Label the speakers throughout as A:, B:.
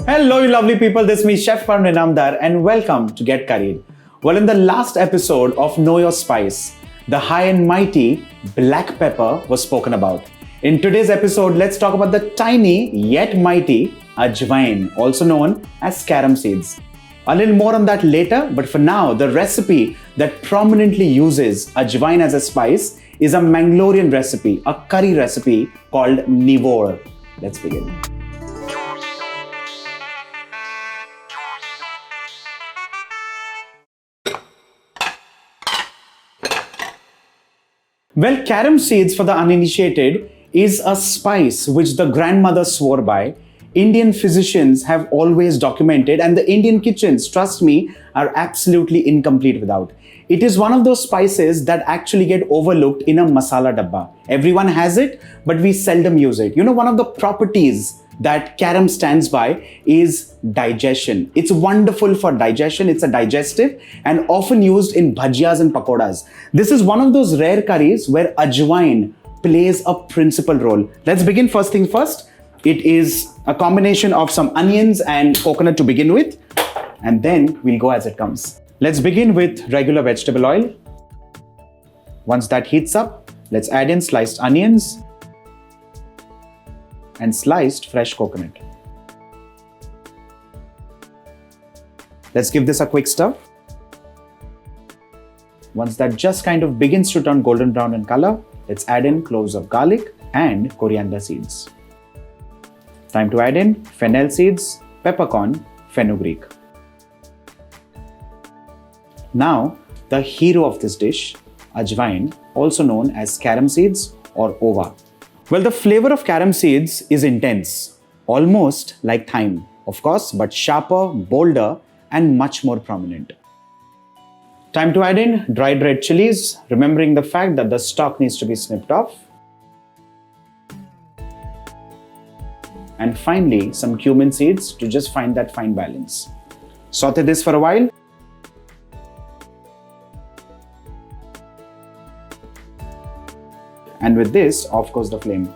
A: Hello, you lovely people. This is me, Chef Varun, and welcome to Get Curried. Well, in the last episode of Know Your Spice, the high and mighty black pepper was spoken about. In today's episode, let's talk about the tiny yet mighty Ajwain, also known as Carom Seeds. A little more on that later, but for now, the recipe that prominently uses Ajwain as a spice is a Mangalorean recipe, a curry recipe called Nivol. Let's begin. Well, carom seeds, for the uninitiated, is a spice which the grandmother swore by. Indian physicians have always documented, and the Indian kitchens, trust me, are absolutely incomplete without. It is one of those spices that actually get overlooked in a masala dabba. Everyone has it, but we seldom use it. You know, one of the properties that carom stands by is digestion. It's wonderful for digestion. It's a digestive and often used in bhajias and pakoras. This is one of those rare curries where Ajwain plays a principal role. Let's begin first thing first. It is a combination of some onions and coconut to begin with, and then we'll go as it comes. Let's begin with regular vegetable oil. Once that heats up, let's add in sliced onions and sliced fresh coconut. Let's give this a quick stir. Once that just kind of begins to turn golden brown in color, let's add in cloves of garlic and coriander seeds. Time to add in fennel seeds, peppercorn, fenugreek. Now, the hero of this dish, Ajwain, also known as carom seeds or ova. Well, the flavor of carom seeds is intense, almost like thyme, of course, but sharper, bolder, and much more prominent. Time to add in dried red chilies, remembering the fact that the stalk needs to be snipped off. And finally, some cumin seeds to just find that fine balance. Saute this for a while. And with this, off goes the flame.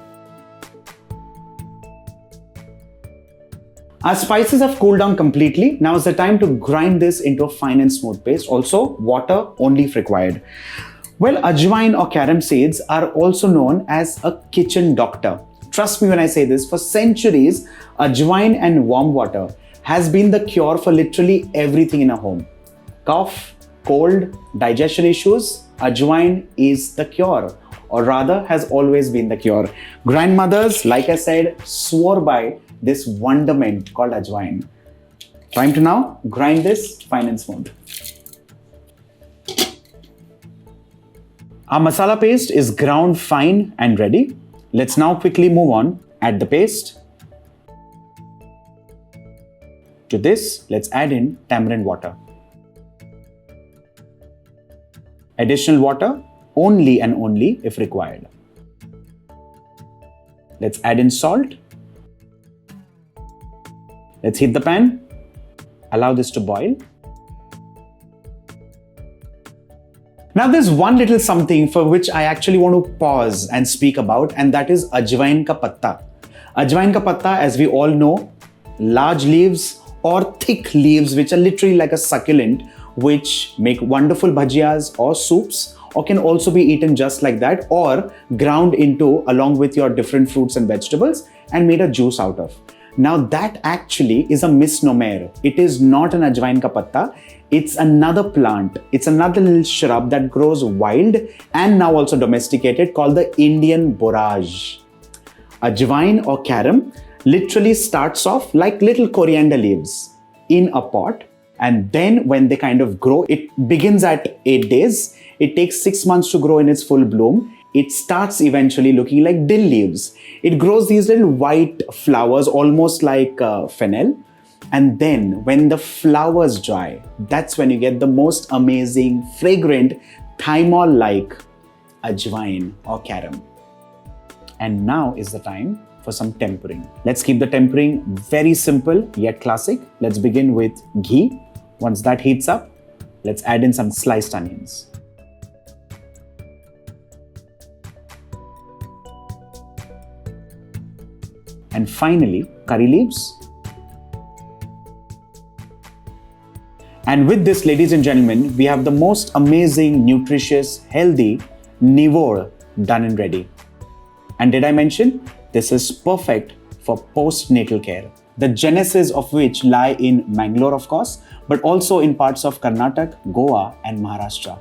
A: Our spices have cooled down completely. Now is the time to grind this into a fine and smooth paste. Also, water only if required. Well, Ajwain or carom seeds are also known as a kitchen doctor. Trust me when I say this, for centuries, Ajwain and warm water has been the cure for literally everything in a home. Cough, cold, digestion issues, Ajwain is the cure. Or rather, has always been the cure. Grandmothers, like I said, swore by this wonderment called Ajwain. Time to now grind this fine and smooth. Our masala paste is ground fine and ready. Let's now quickly move on. Add the paste. To this, let's add in tamarind water. Additional water only and only if required. Let's add in salt. Let's heat the pan. Allow this to boil. Now there's one little something for which I actually want to pause and speak about, and that is Ajwain ka patta. Ajwain ka patta, as we all know, large leaves or thick leaves which are literally like a succulent, which make wonderful bhajias or soups, or can also be eaten just like that, or ground into along with your different fruits and vegetables and made a juice out of. Now that actually is a misnomer. It is not an Ajwain ka patta. It's another plant. It's another little shrub that grows wild and now also domesticated, called the Indian borage. Ajwain or carom literally starts off like little coriander leaves in a pot, and then when they kind of grow, it begins at 8 days. It takes 6 months to grow in its full bloom. It starts eventually looking like dill leaves. It grows these little white flowers, almost like fennel. And then when the flowers dry, that's when you get the most amazing, fragrant, thymol-like Ajwain or carom. And now is the time for some tempering. Let's keep the tempering very simple yet classic. Let's begin with ghee. Once that heats up, let's add in some sliced onions. And finally, curry leaves. And with this, ladies and gentlemen, we have the most amazing, nutritious, healthy Nivol done and ready. And did I mention, this is perfect for postnatal care, the genesis of which lie in Mangalore, of course, but also in parts of Karnataka, Goa, and Maharashtra.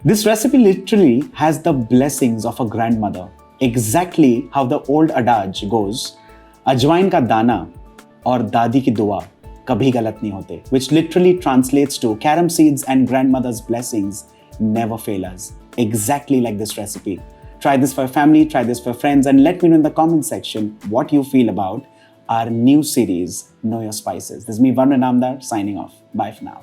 A: This recipe literally has the blessings of a grandmother, exactly how the old adage goes, Ajwain ka dana aur dadi ki dua kabhi galat nahi hote, which literally translates to Carom Seeds and grandmother's blessings never fail us. Exactly like this recipe. Try this for your family, try this for friends, and let me know in the comment section what you feel about our new series, Know Your Spices. This is me, Varun, signing off. Bye for now.